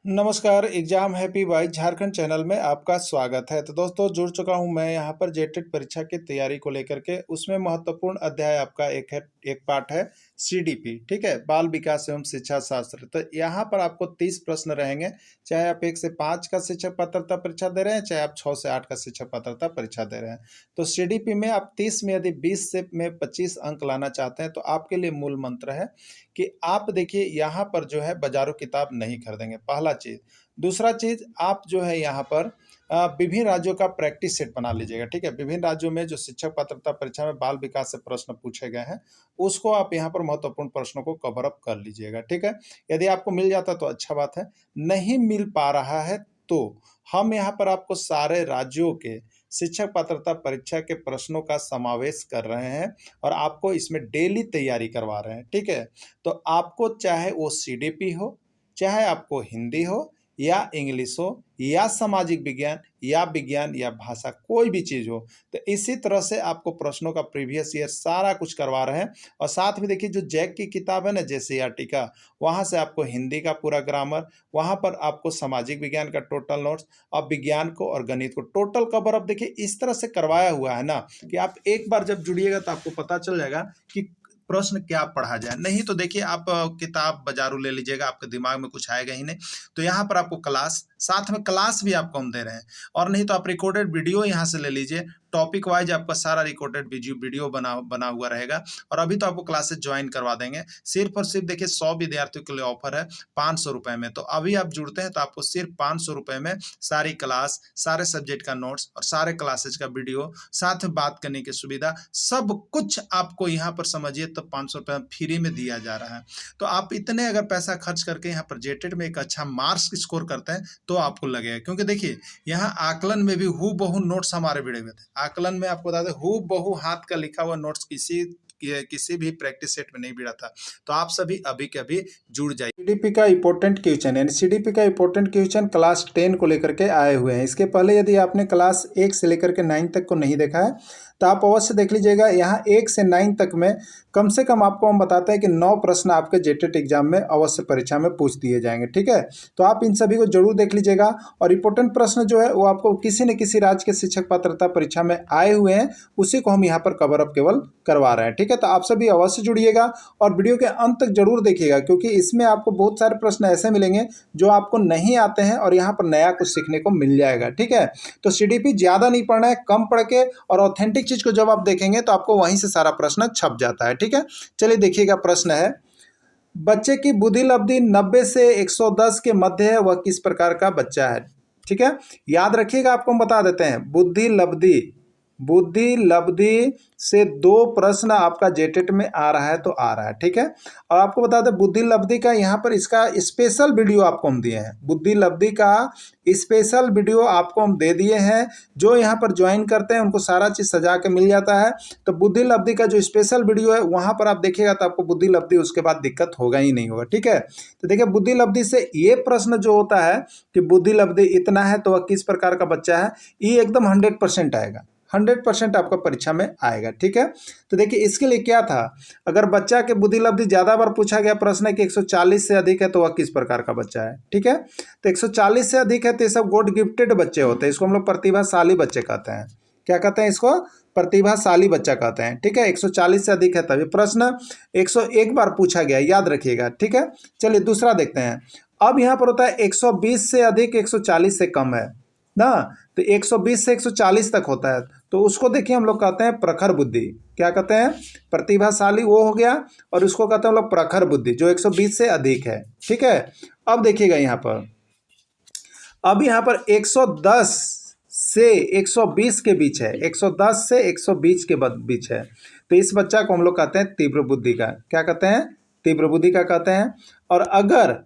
नमस्कार, exam happy by Jharkhand channel में आपका स्वागत है। तो दोस्तों जुड़ चुका हूं मैं यहां पर जेटेट परीक्षा की तैयारी को लेकर के। उसमें महत्वपूर्ण अध्याय आपका एक पाठ है सीडीपी, ठीक है, बाल विकास एवं शिक्षा शास्त्र। तो यहां पर आपको 30 प्रश्न रहेंगे, चाहे आप 1 से 5 का शिक्षक पात्रता परीक्षा दे रहे हैं, चाहे आप 6 से 8 का शिक्षक पात्रता परीक्षा दे रहे हैं। तो सीडीपी में आप 30 में यदि 20 से में 25 अंक लाना चाहते हैं तो आपके लिए मूल मंत्र है कि आप देखिए यहाँ पर जो है बाजारों किताब नहीं खरीदेंगे, पहला चीज़। दूसरा चीज़, आप जो है यहाँ पर विभिन्न राज्यों का प्रैक्टिस सेट बना लीजिएगा, ठीक है। विभिन्न राज्यों में जो शिक्षक पात्रता परीक्षा में बाल विकास से प्रश्न पूछे गए हैं, उसको आप यहाँ पर महत्वपूर्ण प्रश्नों को कवर अप कर लीजिएगा, ठीक है। यदि आपको मिल जाता तो अच्छा बात है, नहीं मिल पा रहा है तो हम यहाँ पर आपको सारे राज्यों के शिक्षक पात्रता परीक्षा के प्रश्नों का समावेश कर रहे हैं और आपको इसमें डेली तैयारी करवा रहे हैं, ठीक है। तो आपको चाहे वो सीडीपी हो, चाहे आपको हिंदी हो या इंग्लिश हो या सामाजिक विज्ञान या भाषा, कोई भी चीज़ हो, तो इसी तरह से आपको प्रश्नों का प्रीवियस ईयर सारा कुछ करवा रहे हैं। और साथ में देखिए जो जैक की किताब है ना जेसीईआरटी का, वहाँ से आपको हिंदी का पूरा ग्रामर, वहाँ पर आपको सामाजिक विज्ञान का टोटल नोट्स और विज्ञान को और गणित को टोटल कवर अप देखिए इस तरह से करवाया हुआ है ना कि आप एक बार जब जुड़िएगा तो आपको पता चल जाएगा कि प्रश्न क्या पढ़ा जाए। नहीं तो देखिए आप किताब बाजारू ले लीजिएगा, आपके दिमाग में कुछ आएगा ही नहीं। तो यहाँ पर आपको क्लास, साथ में क्लास भी आपको हम दे रहे हैं, और नहीं तो आप रिकॉर्डेड वीडियो यहाँ से ले लीजिए। टॉपिक वाइज आपका सारा रिकॉर्डेड वीडियो बना हुआ रहेगा। और अभी तो आपको क्लासेस ज्वाइन करवा देंगे, सिर्फ और सिर्फ देखिए 100 विद्यार्थियों के लिए ऑफर है 500 रुपये में। तो अभी आप जुड़ते हैं तो आपको सिर्फ 500 रुपये में सारी क्लास, सारे सब्जेक्ट का नोट्स और सारे क्लासेज का वीडियो, साथ में बात करने की सुविधा, सब कुछ आपको यहाँ पर समझिए तो 500 रुपये फ्री में दिया जा रहा है। तो आप इतने अगर पैसा खर्च करके यहाँ पर जेटेट में एक अच्छा मार्क्स स्कोर करते हैं तो आपको लगेगा, क्योंकि देखिए यहाँ आकलन में भी हूबहू नोट्स हमारे भिड़े हुए थे। आकलन में आपको बता दें हूबहू हाथ का लिखा हुआ नोट्स किसी भी प्रैक्टिस सेट में नहीं भिड़ा था। तो आप सभी अभी के अभी जुड़ जाइए। सीडीपी का इंपॉर्टेंट क्वेश्चन, यानी सीडीपी का इंपॉर्टेंट क्वेश्चन क्लास 10 को लेकर के आए हुए हैं। इसके पहले यदि आपने क्लास 1 से लेकर के 9 तक को नहीं देखा है तो आप अवश्य देख लीजिएगा। यहाँ 1 से 9 तक में कम से कम आपको हम बताते हैं कि 9 प्रश्न आपके जेटेट एग्जाम में अवश्य परीक्षा में पूछ दिए जाएंगे, ठीक है। तो आप इन सभी को जरूर देख लीजिएगा। और इंपॉर्टेंट प्रश्न जो है वो आपको किसी न किसी राज्य के शिक्षक पात्रता परीक्षा में आए हुए हैं, उसी को हम यहाँ पर कवर अप केवल करवा रहे हैं, ठीक है। तो आप सभी अवश्य जुड़िएगा और वीडियो के अंत तक जरूर देखिएगा, क्योंकि इसमें आपको बहुत सारे प्रश्न ऐसे मिलेंगे जो आपको नहीं आते हैं और यहाँ पर नया कुछ सीखने को मिल जाएगा, ठीक है। तो सीडीपी ज़्यादा नहीं पढ़ना है, कम पढ़ के और ऑथेंटिक चीज़ को जब आप देखेंगे तो आपको वहीं से सारा प्रश्न छप जाता है, ठीक है। चलिए देखिएगा, प्रश्न है बच्चे की बुद्धि लब्धि 90 से 110 के मध्य है, वह किस प्रकार का बच्चा है, ठीक है। याद रखिएगा, आपको हम बता देते हैं बुद्धि लब्धि से 2 प्रश्न आपका जेटेट में आ रहा है तो आ रहा है, ठीक है। और आपको बता दें बुद्धि लब्धि का यहाँ पर इसका स्पेशल वीडियो आपको हम दिए हैं। बुद्धि लब्धि का स्पेशल वीडियो आपको हम दे दिए हैं, जो यहाँ पर ज्वाइन करते हैं उनको सारा चीज़ सजा के मिल जाता है। तो बुद्धि लब्धि का जो स्पेशल वीडियो है वहाँ पर आप देखिएगा तो आपको बुद्धि लब्धि उसके बाद दिक्कत होगा ही नहीं होगा, ठीक है। तो देखिए बुद्धि लब्धि से ये प्रश्न जो होता है कि बुद्धि लब्धि इतना है तो वह किस प्रकार का बच्चा है, ये एकदम 100% आएगा, 100% आपका परीक्षा में आएगा, ठीक है। तो देखिए इसके लिए क्या था, अगर बच्चा के बुद्धि लब्धि ज़्यादा बार पूछा गया प्रश्न है कि 140 से अधिक है तो वह किस प्रकार का बच्चा है, ठीक है। तो 140 से अधिक है तो ये सब गॉड गिफ्टेड बच्चे होते हैं, इसको हम लोग प्रतिभाशाली बच्चे कहते हैं। क्या कहते हैं इसको? प्रतिभाशाली बच्चा कहते हैं, ठीक है। 140 से अधिक है तभी प्रश्न 101 बार पूछा गया, याद रखिएगा, ठीक है। चलिए दूसरा देखते हैं। अब यहाँ पर होता है 120 से अधिक 140 से कम है ना, तो 120 से 140 तक होता है, तो उसको देखिए हम लोग कहते हैं प्रखर बुद्धि। क्या कहते हैं? प्रतिभाशाली वो हो गया, और उसको कहते हैं हम लोग प्रखर बुद्धि, जो 120 से अधिक है, ठीक है। अब देखिएगा यहाँ पर, अब यहाँ पर 110 से 120 के बीच है, 110 से 120 के बीच है, तो इस बच्चा को हम लोग कहते हैं तीव्र बुद्धि का। क्या कहते हैं? तीव्र बुद्धि का कहते हैं। और अगर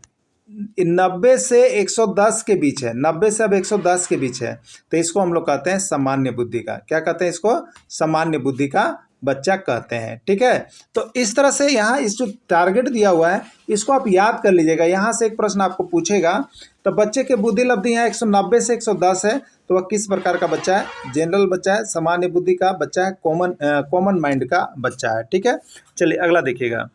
90 से 110 के बीच है, 90 से अब 110 के बीच है, तो इसको हम लोग कहते हैं सामान्य बुद्धि का। क्या कहते हैं इसको? सामान्य बुद्धि का बच्चा कहते हैं, ठीक है। तो इस तरह से यहाँ इस जो टारगेट दिया हुआ है इसको आप याद कर लीजिएगा। यहाँ से एक प्रश्न आपको पूछेगा, तो बच्चे के बुद्धि लब्धि यहाँ 190 से 110 है, तो वह किस प्रकार का बच्चा है? जनरल बच्चा है, सामान्य बुद्धि का बच्चा है, कॉमन माइंड का बच्चा है, ठीक है। चलिए अगला देखिएगा।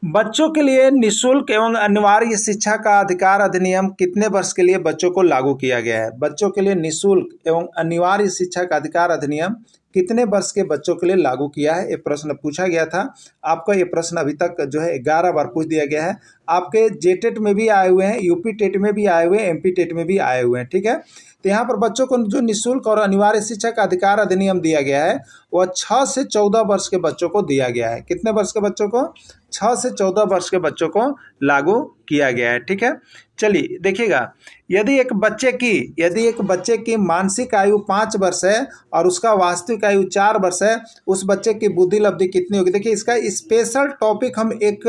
बच्चों के लिए निःशुल्क एवं अनिवार्य शिक्षा का अधिकार अधिनियम कितने वर्ष के लिए बच्चों को लागू किया गया है? बच्चों के लिए निःशुल्क एवं अनिवार्य शिक्षा का अधिकार अधिनियम कितने वर्ष के बच्चों के लिए लागू किया है? ये प्रश्न पूछा गया था। आपका ये प्रश्न अभी तक जो है 11 बार पूछ दिया गया है। आपके जेटेट में भी आए हुए हैं, यूपी टेट में भी आए हुए हैं, एमपी टेट में भी आए हुए हैं। ठीक है, तो यहाँ पर बच्चों को जो निःशुल्क और अनिवार्य शिक्षा का अधिकार अधिनियम दिया गया है वह 6 से 14 वर्ष के बच्चों को दिया गया है। कितने वर्ष के बच्चों को? 6 से 14 वर्ष के बच्चों को लागू किया गया है। ठीक है, चलिए देखिएगा, यदि एक बच्चे की मानसिक आयु 5 वर्ष है और उसका वास्तविक आयु 4 वर्ष है, उस बच्चे की बुद्धि लब्धि कितनी होगी? देखिए, इसका स्पेशल टॉपिक हम एक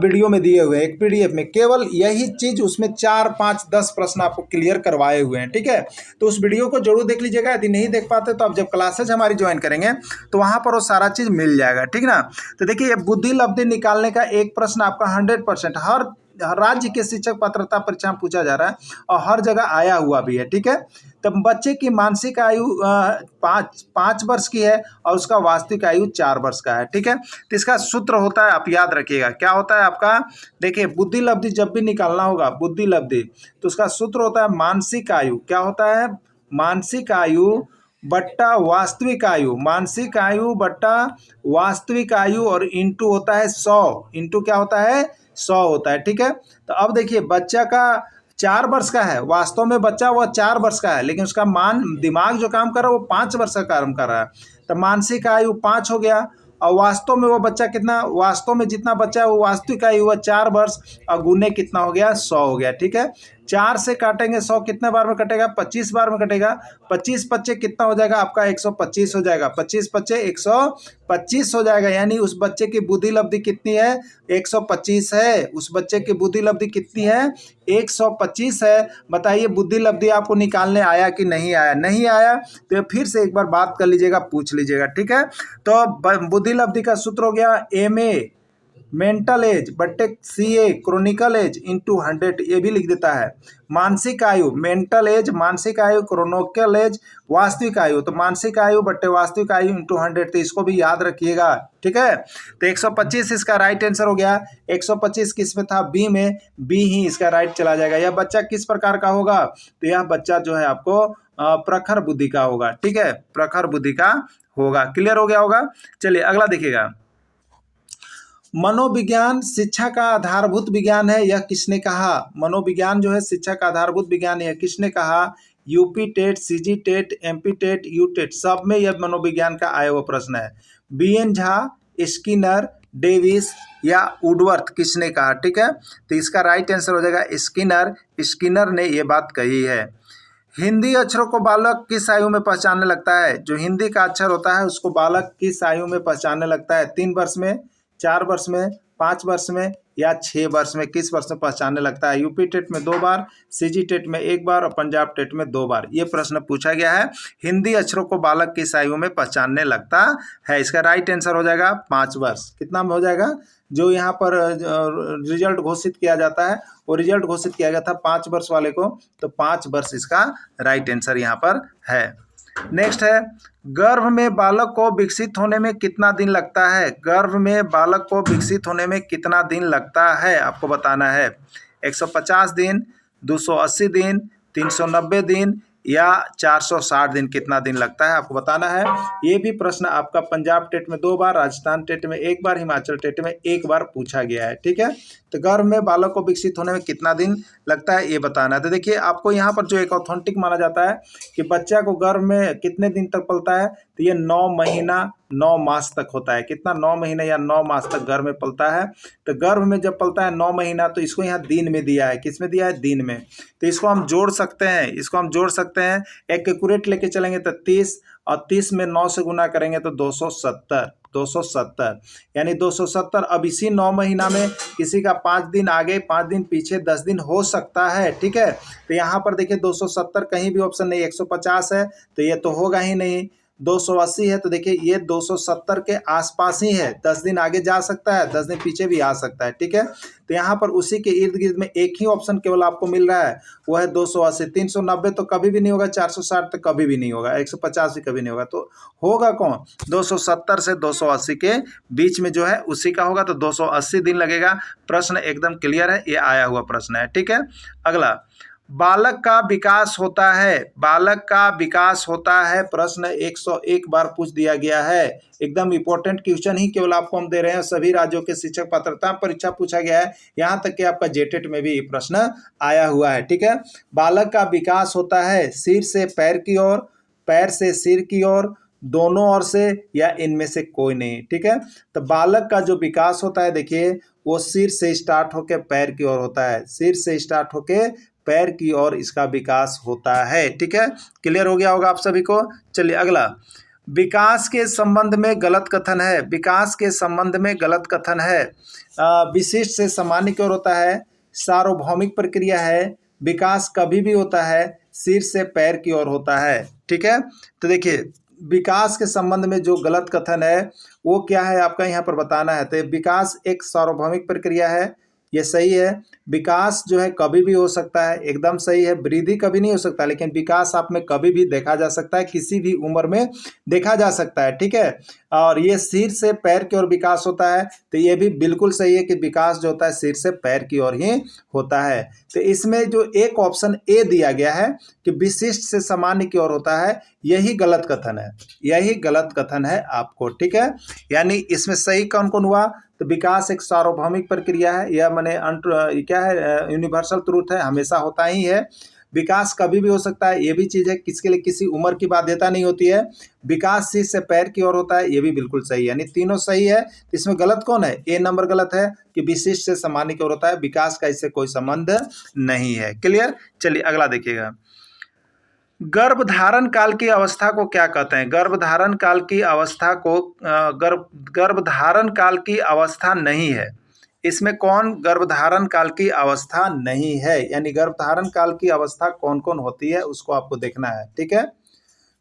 वीडियो में दिए हुए हैं, एक पीडीएफ में, केवल यही चीज़ उसमें 4, 5, 10 प्रश्न आपको क्लियर करवाए हुए हैं। ठीक है, तो उस वीडियो को जरूर देख लीजिएगा। यदि नहीं देख पाते तो आप जब क्लासेज हमारी ज्वाइन करेंगे तो वहाँ पर वो सारा चीज़ मिल जाएगा। ठीक ना, तो देखिए, ये बुद्धि लब्धि निकालने का एक प्रश्न आपका 100% हर राज्य के शिक्षक पात्रता परीक्षा में पूछा जा रहा है और हर जगह आया हुआ भी है। ठीक है, तब बच्चे की मानसिक आयु 5 वर्ष की है और उसका वास्तविक आयु 4 वर्ष का है। ठीक है, तो इसका सूत्र होता है, आप याद रखिएगा, क्या होता है आपका? देखिए, बुद्धि लब्धि जब भी निकालना होगा, बुद्धि लब्धि, तो उसका सूत्र होता है मानसिक आयु। क्या होता है? मानसिक आयु बट्टा वास्तविक आयु, मानसिक आयु बट्टा वास्तविक आयु, और इंटू होता है 100। इंटू क्या होता है? 100 होता है। ठीक है, तो अब देखिए, बच्चा का 4 वर्ष का है, वास्तव में बच्चा वह 4 वर्ष का है, लेकिन उसका दिमाग जो काम कर रहा है वो 5 वर्ष का काम कर रहा है। तो मानसिक आयु 5 हो गया और वास्तव में वो बच्चा कितना, वास्तव में जितना बच्चा है वो वास्तविक आयु हुआ 4 वर्ष और गुने कितना हो गया? 100 हो गया। ठीक है, 4 से काटेंगे 100 कितने बार में कटेगा? 25 बार में कटेगा। 25 पच्चे कितना हो जाएगा आपका? 125 हो जाएगा। 25 पच्चे 125 हो जाएगा, यानी उस बच्चे की बुद्धि लब्धि कितनी है? 125 है। उस बच्चे की बुद्धि लब्धि कितनी है? 125 है। बताइए, बुद्धि लब्धि आपको निकालने आया कि नहीं आया? नहीं आया तो फिर से एक बार बात कर लीजिएगा, पूछ लीजिएगा। ठीक है, तो बुद्धि लब्धि का सूत्र हो गया MA मेंटल एज बट्टे CA क्रोनिकल एज इंटू 100, ये भी लिख देता है। मानसिक आयु, मेंटल एज, मानसिक आयु, क्रोनिकल एज, वास्तविक आयु, तो मानसिक आयु बट्टे वास्तविक आयु इंटू 100, तो इसको भी याद रखिएगा। ठीक है, तो 125 इसका राइट आंसर हो गया। 125 किस में था? बी में, बी ही इसका राइट चला जाएगा। यह बच्चा किस प्रकार का होगा? तो यह बच्चा जो है आपको प्रखर बुद्धि का होगा। ठीक है, प्रखर बुद्धि का होगा। क्लियर हो गया होगा। चलिए अगला देखिएगा, मनोविज्ञान शिक्षा का आधारभूत विज्ञान है, यह किसने कहा? मनोविज्ञान जो है शिक्षा का आधारभूत विज्ञान है, किसने कहा? UP TET, CG TET, MP TET, U TET, सब में यह मनोविज्ञान का आया हुआ प्रश्न है। BN झा, स्किनर, डेविस या वुडवर्थ, किसने कहा? ठीक है, तो इसका राइट आंसर हो जाएगा स्किनर। स्किनर ने ये बात कही है। हिंदी अक्षरों को बालक किस आयु में पहचानने लगता है? जो हिंदी का अक्षर होता है उसको बालक किस आयु में पहचानने लगता है? 3 वर्ष में, 4 वर्ष में, 5 वर्ष में या 6 वर्ष में? किस वर्ष में पहचानने लगता है? यूपी टेट में 2 बार, सीजी टेट में 1 बार और पंजाब टेट में 2 बार ये प्रश्न पूछा गया है। हिंदी अक्षरों को बालक किस आयु में पहचानने लगता है? इसका राइट आंसर हो जाएगा 5 वर्ष। कितना में हो जाएगा? जो यहाँ पर रिजल्ट घोषित किया जाता है वो रिजल्ट घोषित किया गया था 5 वर्ष वाले को, तो 5 वर्ष इसका राइट आंसर यहाँ पर है। नेक्स्ट है, गर्भ में बालक को विकसित होने में कितना दिन लगता है? गर्भ में बालक को विकसित होने में कितना दिन लगता है आपको बताना है। 150 दिन, 280 दिन, 390 दिन या 460 दिन, कितना दिन लगता है आपको बताना है। ये भी प्रश्न आपका पंजाब टेट में 2 बार, राजस्थान टेट में 1 बार, हिमाचल टेट में 1 बार पूछा गया है। ठीक है, तो गर्भ में बालक को विकसित होने में कितना दिन लगता है ये बताना है। तो देखिए, आपको यहाँ पर जो एक ऑथेंटिक माना जाता है कि बच्चा को गर्भ में कितने दिन तक पलता है, तो ये 9 महीना 9 मास तक होता है। कितना? 9 महीने या 9 मास तक गर्भ में पलता है। तो गर्भ में जब पलता है 9 महीना, तो इसको यहाँ दिन में दिया है। किस में दिया है? दिन में। तो इसको हम जोड़ सकते हैं, एक एक्यूरेट लेके चलेंगे तो 30 और 30 में 9 से गुना करेंगे तो 270, यानी 270। अब इसी 9 महीना में किसी का 5 दिन आगे 5 दिन पीछे 10 दिन हो सकता है। ठीक है, तो यहाँ पर देखिए 270 कहीं भी ऑप्शन नहीं, 150 है तो ये तो होगा ही नहीं। 280 है तो देखिए ये 270 के आसपास ही है, 10 दिन आगे जा सकता है, 10 दिन पीछे भी आ सकता है, ठीक है। तो यहाँ पर उसी के इर्द गिर्द में एक ही ऑप्शन केवल आपको मिल रहा है, वो है 280। 390 तो कभी भी नहीं होगा, 460 तो कभी भी नहीं होगा, 150 भी कभी नहीं होगा, तो होगा कौन, 270 से 280 के बीच में जो है उसी का होगा, तो 280 दिन लगेगा। प्रश्न एकदम क्लियर है, ये आया हुआ प्रश्न है, ठीक है। अगला, बालक का विकास होता है, बालक का विकास होता है, प्रश्न 101 बार पूछ दिया गया है। एकदम इंपॉर्टेंट क्वेश्चन ही केवल आपको हम दे रहे हैं, सभी राज्यों के शिक्षक पात्रता परीक्षा पूछा गया है, यहाँ तक कि आपका जेटेट में भी प्रश्न आया हुआ है, ठीक है। बालक का विकास होता है सिर से पैर की ओर, पैर से सिर की ओर, दोनों ओर से, या इनमें से कोई नहीं, ठीक है। तो बालक का जो विकास होता है देखिए वो सिर से स्टार्ट होकर पैर की ओर होता है, सिर से स्टार्ट होकर पैर की ओर इसका विकास होता है, ठीक है। क्लियर हो गया होगा आप सभी को। चलिए अगला, विकास के संबंध में गलत कथन है, विकास के संबंध में गलत कथन है। विशिष्ट से सामान्य की ओर होता है, सार्वभौमिक प्रक्रिया है, विकास कभी भी होता है, सिर से पैर की ओर होता है, ठीक है। तो देखिए विकास के संबंध में जो गलत कथन है वो क्या है आपका यहाँ पर बताना है। तो विकास एक सार्वभौमिक प्रक्रिया है, ये सही है। विकास जो है कभी भी हो सकता है, एकदम सही है। वृद्धि कभी नहीं हो सकता, लेकिन विकास आप में कभी भी देखा जा सकता है, किसी भी उम्र में देखा जा सकता है, ठीक है। और ये सिर से पैर की ओर विकास होता है, तो ये भी बिल्कुल सही है कि विकास जो होता है सिर से पैर की ओर ही होता है। तो इसमें जो एक ऑप्शन ए दिया गया है कि विशिष्ट से सामान्य की ओर होता है, यही गलत कथन है, यही गलत कथन है आपको, ठीक है। यानी इसमें सही कौन कौन हुआ, तो विकास एक सार्वभौमिक प्रक्रिया है, यह माने क्या है, यूनिवर्सल ट्रूथ है, हमेशा होता ही है। विकास कभी भी हो सकता है, ये भी चीज़ है, किसके लिए किसी उम्र की बाध्यता नहीं होती है। विकास सिर से पैर की ओर होता है, ये भी बिल्कुल सही है, यानी तीनों सही है। तो इसमें गलत कौन है, ए नंबर गलत है कि विशिष्ट से सामान्य की ओर होता है, विकास का इससे कोई संबंध नहीं है। क्लियर। चलिए अगला देखिएगा, गर्भधारण काल की अवस्था को क्या कहते हैं। गर्भधारण काल की अवस्था को गर्भधारण काल की अवस्था नहीं है, इसमें कौन गर्भधारण काल की अवस्था नहीं है, यानी गर्भधारण काल की अवस्था कौन कौन होती है उसको आपको देखना है, ठीक है।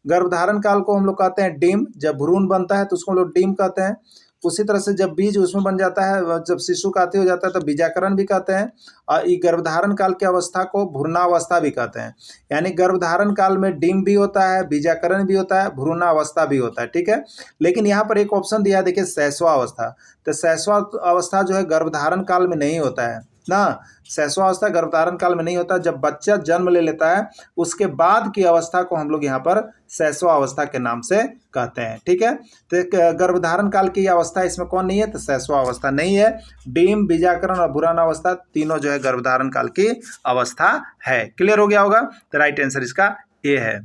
गर्भधारण काल को हम लोग कहते हैं डिम, जब भ्रूण बनता है तो उसको हम लोग डिम कहते हैं। उसी तरह से जब बीज उसमें बन जाता है, जब शिशु काती हो जाता है तो बीजाकरण भी कहते हैं। और ये गर्भधारण काल की अवस्था को भ्रूणावस्था भी कहते हैं। यानी गर्भधारण काल में डिम भी होता है, बीजाकरण भी होता है, भ्रूणावस्था भी होता है, ठीक है। लेकिन यहाँ पर एक ऑप्शन दिया है देखिए, शैशवावस्था। तो शैशवावस्था जो है गर्भधारण काल में नहीं होता है ना, शैशवावस्था गर्भधारण काल में नहीं होता। जब बच्चा जन्म ले लेता है उसके बाद की अवस्था को हम लोग यहाँ पर शैशवावस्था के नाम से कहते हैं, ठीक है। तो गर्भधारण काल की अवस्था इसमें कौन नहीं है, तो शैशवावस्था नहीं है। डिम, बीजाकरण और भ्रूणावस्था तीनों जो है गर्भधारण काल की अवस्था है। क्लियर हो गया होगा। तो राइट आंसर इसका ए है।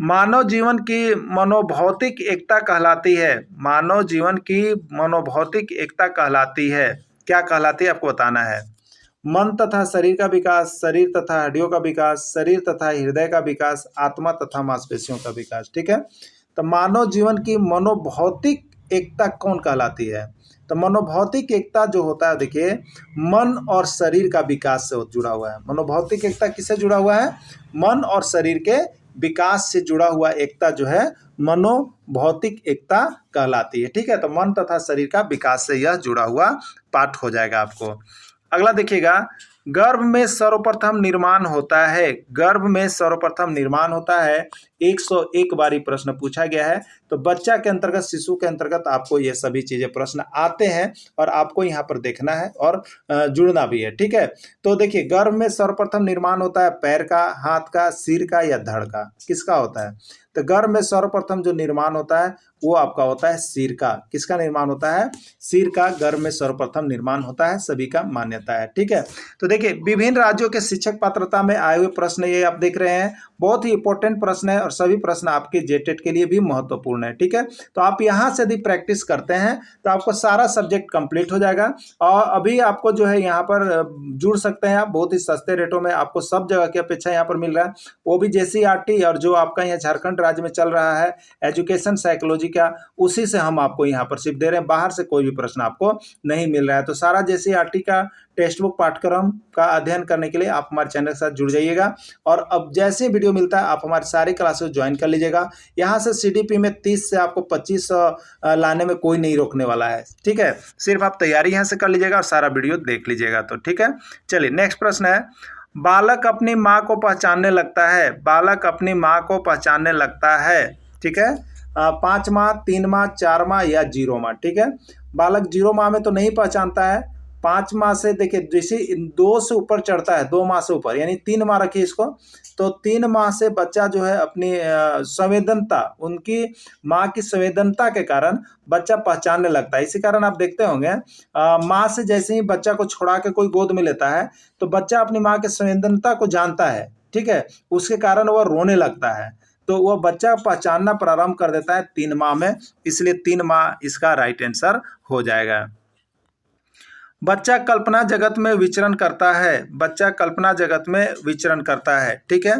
मानव जीवन की मनोभौतिक एकता कहलाती है, मानव जीवन की मनोभौतिक एकता कहलाती है, क्या कहलाती है आपको बताना है। मन तथा शरीर का विकास, शरीर तथा हड्डियों का विकास, शरीर तथा हृदय का विकास, आत्मा तथा मांसपेशियों का विकास, ठीक है। तो मानव जीवन की मनोभौतिक एकता कौन कहलाती है, तो मनोभौतिक एकता जो होता है देखिए मन और शरीर का विकास से जुड़ा हुआ है। मनोभौतिक एकता किससे जुड़ा हुआ है, मन और शरीर के विकास से जुड़ा हुआ एकता जो है मनोभौतिक एकता कहलाती है, ठीक है। तो मन तथा शरीर का विकास से यह जुड़ा हुआ पाठ हो जाएगा आपको। अगला देखिएगा, गर्भ में सर्वप्रथम निर्माण होता है, गर्भ में सर्वप्रथम निर्माण होता है, 101 बारी प्रश्न पूछा गया है। तो बच्चा के अंतर्गत, शिशु के अंतर्गत आपको ये सभी चीजें प्रश्न आते हैं और आपको यहाँ पर देखना है और जुड़ना भी है, ठीक है। तो देखिए गर्भ में सर्वप्रथम निर्माण होता है पैर का, हाथ का, सिर का या धड़ का, किसका होता है। तो गर्भ में सर्वप्रथम जो निर्माण होता है वो आपका होता है सिर का। किसका निर्माण होता है, सिर का गर्भ में सर्वप्रथम निर्माण होता है, सभी का मान्यता है, ठीक है। तो देखिए विभिन्न राज्यों के शिक्षक पात्रता में आए हुए प्रश्न ये आप देख रहे हैं, बहुत ही इंपॉर्टेंट प्रश्न है और सभी प्रश्न आपके जेटेट के लिए भी महत्वपूर्ण है, ठीक है। तो आप यहाँ से यदि प्रैक्टिस करते हैं तो आपको सारा सब्जेक्ट कंप्लीट हो जाएगा। और अभी आपको जो है यहाँ पर जुड़ सकते हैं आप, बहुत ही सस्ते रेटों में आपको सब जगह की अपेक्षा यहाँ पर मिल रहा है, वो भी JCERT और जो आपका यहाँ झारखंड राज्य में चल रहा है एजुकेशन साइकोलॉजी का, उसी से हम आपको यहाँ पर सिर्फ दे रहे हैं, बाहर से कोई भी प्रश्न आपको नहीं मिल रहा है। तो सारा JCERT का टेक्स्ट बुक पाठ्यक्रम का अध्ययन करने के लिए आप हमारे चैनल के साथ जुड़ जाइएगा। और अब जैसे वीडियो मिलता है आप हमारी सारी क्लासेस ज्वाइन कर लीजिएगा। यहाँ से CDP में 30 से आपको 25 लाने में कोई नहीं रोकने वाला है, ठीक है। सिर्फ आप तैयारी यहाँ से कर लीजिएगा और सारा वीडियो देख लीजिएगा, तो ठीक है। चलिए नेक्स्ट प्रश्न है, बालक अपनी माँ को पहचानने लगता है। बालक अपनी माँ को पहचानने लगता है, ठीक है। 5 माह, 3 माह, 4 माह या 0 माह, ठीक है। बालक 0 माह में तो नहीं पहचानता है। 5 माह से देखिए, जैसे 2 से ऊपर चढ़ता है, 2 माह से ऊपर यानी 3 माह रखिए इसको, तो 3 माह से बच्चा जो है अपनी संवेदनता, उनकी माँ की संवेदनता के कारण बच्चा पहचानने लगता है। इसी कारण आप देखते होंगे माँ से जैसे ही बच्चा को छोड़ा के कोई गोद में लेता है तो बच्चा अपनी माँ की संवेदनता को जानता है, ठीक है। उसके कारण वह रोने लगता है, तो वह बच्चा पहचानना प्रारंभ कर देता है 3 माह में, इसलिए 3 माह इसका राइट आंसर हो जाएगा। बच्चा कल्पना जगत में विचरण करता है। बच्चा कल्पना जगत में विचरण करता है, ठीक है।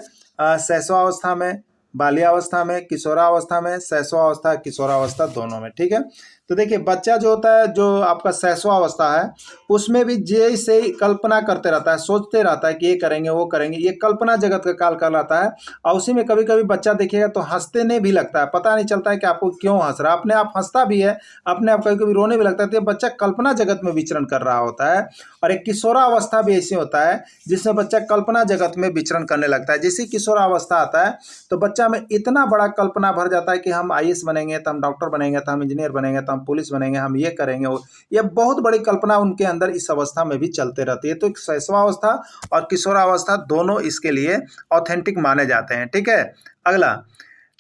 शैशवावस्था में, बाल्यावस्था में, किशोरावस्था में, शैशवावस्था, किशोरावस्था दोनों में, ठीक है। तो देखिए बच्चा जो होता है, जो आपका शैशवावस्था है, उसमें भी जैसे ही कल्पना करते रहता है, सोचते रहता है कि ये करेंगे वो करेंगे, ये कल्पना जगत का काल कहलाता है। और उसी में कभी कभी बच्चा देखिएगा तो हंसते नहीं भी लगता है, पता नहीं चलता है कि आपको क्यों हंस रहा है, अपने आप हंसता भी है, अपने आप कभी कभी रोने भी लगता है। तो ये बच्चा कल्पना जगत में विचरण कर रहा होता है। और एक किशोरावस्था भी ऐसी होता है जिसमें बच्चा कल्पना जगत में विचरण करने लगता है। जैसे किशोरावस्था आता है तो बच्चा में इतना बड़ा कल्पना भर जाता है कि हम IAS बनेंगे, तो हम डॉक्टर बनेंगे, तो हम इंजीनियर बनेंगे, तो हम पुलिस बनेंगे, हम ये करेंगे वो, ये बहुत बड़ी कल्पना उनके अंदर इस अवस्था में भी चलते रहती है। तो शैशवावस्था और किशोरावस्था दोनों इसके लिए ऑथेंटिक माने जाते हैं, ठीक है। अगला,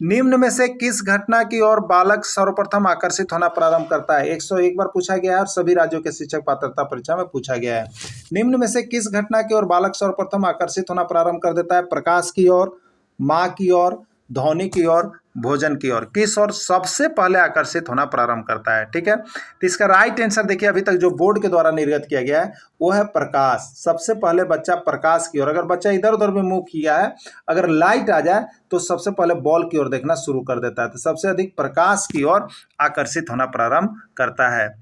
निम्न में से किस घटना की ओर बालक सर्वप्रथम आकर्षित होना प्रारंभ करता है। 101 बार पूछा गया है और सभी राज्यों के शिक्षक पात्रता परीक्षा में पूछा गया है। निम्न में से किस घटना की ओर बालक सर्वप्रथम आकर्षित होना प्रारंभ कर देता है। प्रकाश की ओर, माँ की ओर, ध्वनि की ओर, भोजन की ओर, किस ओर सबसे पहले आकर्षित होना प्रारंभ करता है, ठीक है। तो इसका राइट आंसर देखिए अभी तक जो बोर्ड के द्वारा निर्गत किया गया है वो है प्रकाश। सबसे पहले बच्चा प्रकाश की ओर, अगर बच्चा इधर उधर भी मुंह किया है, अगर लाइट आ जाए तो सबसे पहले बॉल की ओर देखना शुरू कर देता है। तो सबसे अधिक प्रकाश की ओर आकर्षित होना प्रारंभ करता है।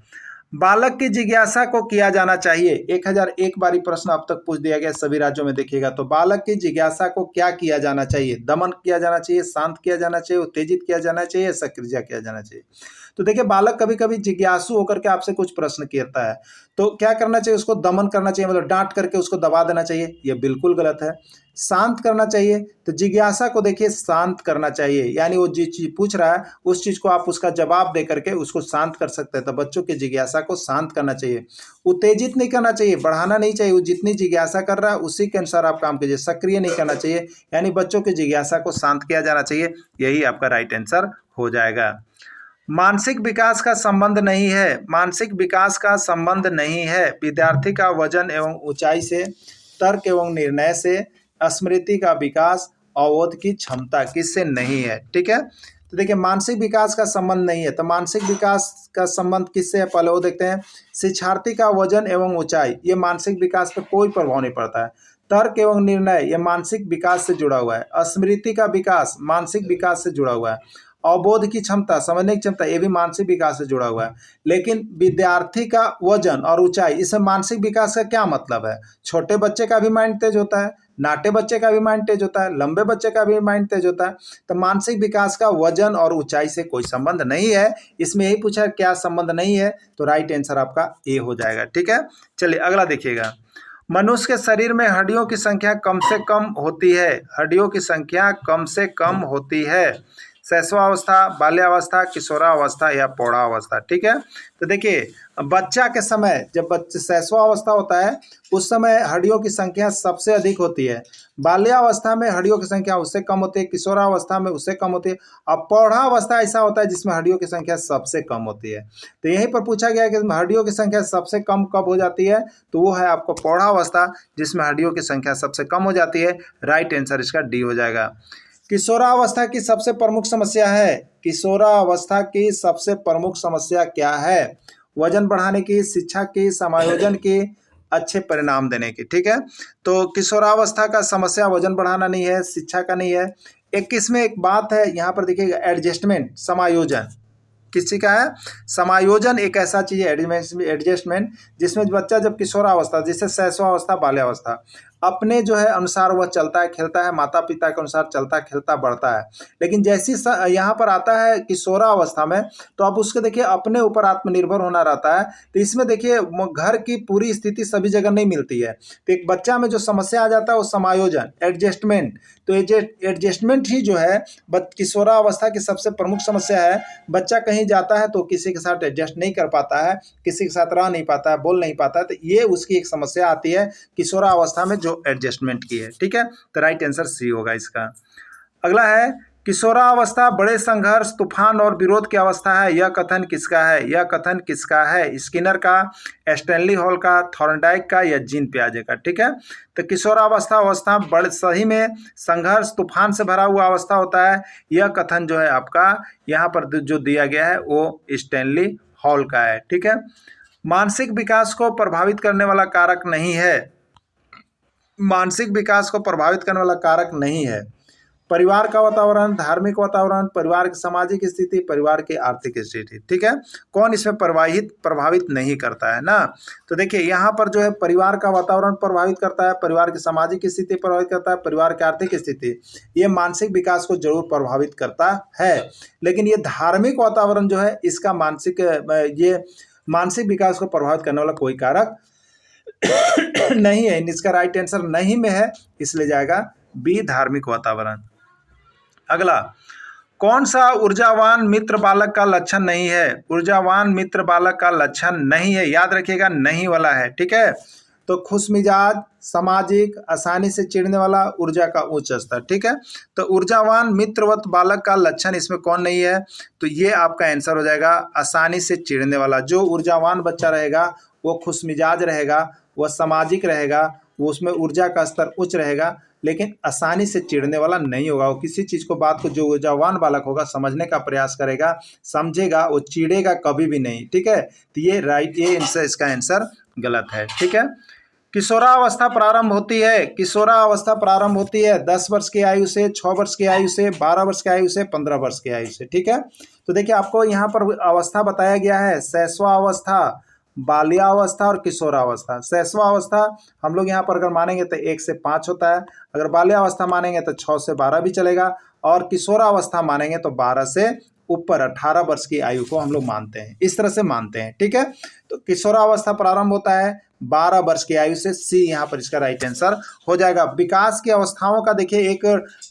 बालक की जिज्ञासा को किया जाना चाहिए। 1001 बारी प्रश्न अब तक पूछ दिया गया सभी राज्यों में, देखिएगा तो बालक की जिज्ञासा को क्या किया जाना चाहिए। दमन किया जाना चाहिए, शांत किया जाना चाहिए, उत्तेजित किया जाना चाहिए, सक्रिय किया जाना चाहिए। तो देखिए बालक कभी कभी जिज्ञासु होकर के आपसे कुछ प्रश्न करता है तो क्या करना चाहिए, उसको दमन करना चाहिए, मतलब डांट करके उसको दबा देना चाहिए, ये बिल्कुल गलत है। शांत करना चाहिए, तो जिज्ञासा को देखिए शांत करना चाहिए, यानी वो जिस चीज पूछ रहा है उस चीज को आप उसका जवाब दे करके उसको शांत कर सकते हैं। तो बच्चों की जिज्ञासा को शांत करना चाहिए। उत्तेजित नहीं करना चाहिए, बढ़ाना नहीं चाहिए, वो जितनी जिज्ञासा कर रहा है उसी के अनुसार आप काम कीजिए। सक्रिय नहीं करना चाहिए, यानी बच्चों की जिज्ञासा को शांत किया जाना चाहिए। यही आपका राइट आंसर हो जाएगा। मानसिक विकास का संबंध नहीं है। मानसिक विकास का संबंध नहीं है विद्यार्थी का वजन एवं ऊंचाई से, तर्क एवं निर्णय से, स्मृति का विकास, अवबोध की क्षमता, किससे नहीं है, ठीक है। तो देखिए मानसिक विकास का संबंध नहीं है, तो मानसिक विकास का संबंध किससे है पहले वो देखते हैं। शिक्षार्थी का वजन एवं ऊंचाई, ये मानसिक विकास पर कोई प्रभाव नहीं पड़ता है। तर्क एवं निर्णय, ये मानसिक विकास से जुड़ा हुआ है। स्मृति का विकास मानसिक विकास से जुड़ा हुआ है। अवबोध की क्षमता, समझने की क्षमता, ये भी मानसिक विकास से जुड़ा हुआ है। लेकिन विद्यार्थी का वजन और ऊंचाई, इसमें मानसिक विकास का क्या मतलब है। छोटे बच्चे का भी माइंड तेज होता है, नाटे बच्चे का भी माइंड तेज होता है, लंबे बच्चे का भी माइंड तेज होता है। तो मानसिक विकास का वजन और ऊंचाई से कोई संबंध नहीं है। इसमें यही पूछा क्या संबंध नहीं है, तो राइट आंसर आपका ए हो जाएगा, ठीक है। चलिए अगला देखिएगा। मनुष्य के शरीर में हड्डियों की संख्या कम से कम होती है। हड्डियों की संख्या कम से कम होती है। शैशवावस्था, बाल्यावस्था, किशोरावस्था या प्रौढ़ावस्था, ठीक है। तो देखिए बच्चा के समय, जब बच्चे शैशवावस्था होता है उस समय हड्डियों की संख्या सबसे अधिक होती है। बाल्यावस्था में हड्डियों की संख्या उससे कम होती है, किशोरावस्था में उससे कम होती है, और प्रौढ़ावस्था ऐसा होता है जिसमें हड्डियों की संख्या सबसे कम होती है। तो यहीं पर पूछा गया है कि हड्डियों की संख्या सबसे कम कब हो जाती है, तो वो है आपको प्रौढ़ावस्था, जिसमें हड्डियों की संख्या सबसे कम हो जाती है। राइट आंसर इसका डी हो जाएगा। किशोरावस्था की सबसे प्रमुख समस्या है। किशोरावस्था की सबसे प्रमुख समस्या क्या है। वजन बढ़ाने की, शिक्षा की, समायोजन की, अच्छे परिणाम देने की, ठीक है। तो किशोरावस्था का समस्या वजन बढ़ाना नहीं है, शिक्षा का नहीं है। एक इसमें एक बात है यहाँ पर देखिएगा, एडजस्टमेंट, समायोजन, किसी का है समायोजन, एक ऐसा चीज़ है एडजस्टमेंट जिसमें बच्चा जब किशोरावस्था जिससे शैशवावस्था बाल्यावस्था अपने जो है अनुसार वह चलता है खेलता है, माता पिता के अनुसार चलता खेलता बढ़ता है। लेकिन जैसी यहाँ पर आता है किशोरावस्था में तो अब उसके देखिए अपने ऊपर आत्मनिर्भर होना रहता है। तो इसमें देखिए घर की पूरी स्थिति सभी जगह नहीं मिलती है। तो एक बच्चा में जो समस्या आ जाता है वो समायोजन एडजस्टमेंट। तो एडजस्टमेंट ही जो है किशोरावस्था की सबसे प्रमुख समस्या है। बच्चा कहीं जाता है तो किसी के साथ एडजस्ट नहीं कर पाता है, किसी के साथ रह नहीं पाता है, बोल नहीं पाता है। तो ये उसकी एक समस्या आती है किशोरावस्था में जो एडजस्टमेंट की है। ठीक है, तो राइट आंसर सी होगा इसका। अगला है किशोरावस्था बड़े संघर्ष तूफान और विरोध की अवस्था है। यह कथन किसका है? यह कथन किसका है? स्किनर का, स्टैनली हॉल का, थॉर्नडाइक का या जीन पियाजे का? ठीक है, तो किशोरावस्था बड़े सही में संघर्ष तूफान से भरा हुआ अवस्था होता है। यह कथन जो है आपका यहाँ पर जो दिया गया है वो स्टैनली हॉल का है। ठीक है, मानसिक विकास को प्रभावित करने वाला कारक नहीं है। मानसिक विकास को प्रभावित करने वाला कारक नहीं है परिवार का वातावरण, धार्मिक वातावरण, परिवार की सामाजिक स्थिति, परिवार की आर्थिक स्थिति। ठीक है, कौन इसमें प्रभावित नहीं करता है ना? तो देखिए यहाँ पर जो है परिवार का वातावरण प्रभावित करता है, परिवार की सामाजिक स्थिति प्रभावित करता है, परिवार की आर्थिक स्थिति, ये मानसिक विकास को जरूर प्रभावित करता है। लेकिन ये धार्मिक वातावरण जो है इसका मानसिक विकास को प्रभावित करने वाला कोई कारक नहीं है। इसका राइट आंसर नहीं में है, इसलिए जाएगा बी धार्मिक वातावरण। अगला, कौन सा ऊर्जावान मित्र बालक का लक्षण नहीं है? ऊर्जावान मित्र बालक का लक्षण नहीं है, याद रखिएगा नहीं वाला है। ठीक है, तो खुशमिजाज, सामाजिक, आसानी से चिढ़ने वाला, ऊर्जा का उच्च स्तर। ठीक है, तो ऊर्जावान मित्रवत बालक का लक्षण इसमें कौन नहीं है? तो ये आपका आंसर हो जाएगा आसानी से चिढ़ने वाला। जो ऊर्जावान बच्चा रहेगा वो खुशमिजाज रहेगा, वह सामाजिक रहेगा, वो उसमें ऊर्जा का स्तर उच्च रहेगा, लेकिन आसानी से चिढ़ने वाला नहीं होगा। वो किसी चीज़ को बात को जो ऊर्जावान बालक होगा समझने का प्रयास करेगा, समझेगा, वो चिढ़ेगा कभी भी नहीं। ठीक है, तो ये इसका आंसर गलत है। ठीक है, किशोरावस्था प्रारंभ होती है। किशोरावस्था प्रारंभ होती है 10 वर्ष की आयु से, 6 वर्ष की आयु से, 12 वर्ष की आयु से, 15 वर्ष की आयु से। ठीक है, तो देखिए आपको यहाँ पर अवस्था बताया गया है शैशवावस्था, बाल्यावस्था और किशोरावस्था। शैशवावस्था हम लोग यहाँ पर अगर मानेंगे तो 1 से 5 होता है, अगर बाल्यावस्था मानेंगे तो 6 से 12 भी चलेगा, और किशोरावस्था मानेंगे तो 12 से ऊपर 18 वर्ष की आयु को हम लोग मानते हैं, इस तरह से मानते हैं। ठीक है, तो किशोरावस्था प्रारंभ होता है 12 वर्ष की आयु से, सी यहाँ पर इसका राइट आंसर हो जाएगा। विकास की अवस्थाओं का देखिए एक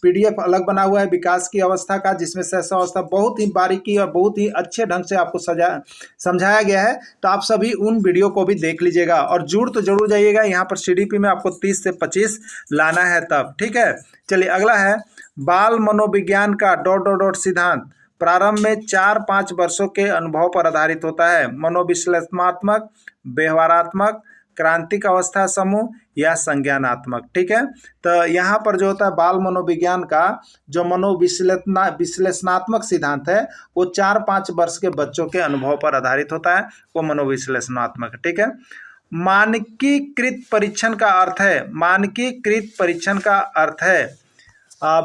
PDF अलग बना हुआ है विकास की अवस्था का, जिसमें शैशवावस्था बहुत ही बारीकी और बहुत ही अच्छे ढंग से आपको समझाया गया है। तो आप सभी उन वीडियो को भी देख लीजिएगा और जुड़ तो जरूर जाइएगा। यहाँ पर CDP में आपको 30 से 25 लाना है तब। ठीक है, चलिए अगला है बाल मनोविज्ञान का ... सिद्धांत प्रारंभ में 4-5 वर्षों के अनुभव पर आधारित होता है। मनोविश्लेषणात्मक, व्यवहारात्मक, क्रांतिक अवस्था समूह या संज्ञानात्मक। ठीक है, तो यहाँ पर जो होता है बाल मनोविज्ञान का जो मनोविश्लेषणात्मक सिद्धांत है वो 4-5 वर्ष के बच्चों के अनुभव पर आधारित होता है, वो मनोविश्लेषणात्मक। ठीक है, मानकीकृत परीक्षण का अर्थ है, मानकीकृत परीक्षण का अर्थ है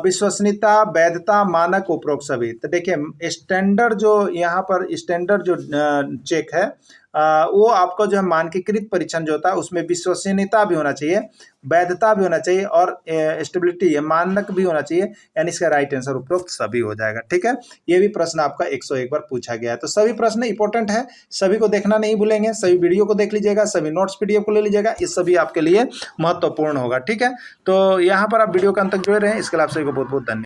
विश्वसनीयता, वैधता, मानक, उपरोक्त सभी। तो देखिए स्टैंडर्ड जो यहाँ पर स्टैंडर्ड जो चेक है वो आपको जो है मानकीकृत परीक्षण जो होता है उसमें विश्वसनीयता भी होना चाहिए, वैधता भी होना चाहिए और स्टेबिलिटी मानक भी होना चाहिए, यानी इसका राइट आंसर उपरोक्त सभी हो जाएगा। ठीक है, ये भी प्रश्न आपका 101 बार पूछा गया है। तो सभी प्रश्न इंपॉर्टेंट है, सभी को देखना नहीं भूलेंगे, सभी वीडियो को देख लीजिएगा, सभी नोट्स PDF को ले लीजिएगा, ये सभी आपके लिए महत्वपूर्ण होगा। ठीक है, तो यहाँ पर आप वीडियो के अंत तक जुड़े रहें, इसके लिए आप सभी को बहुत बहुत धन्यवाद।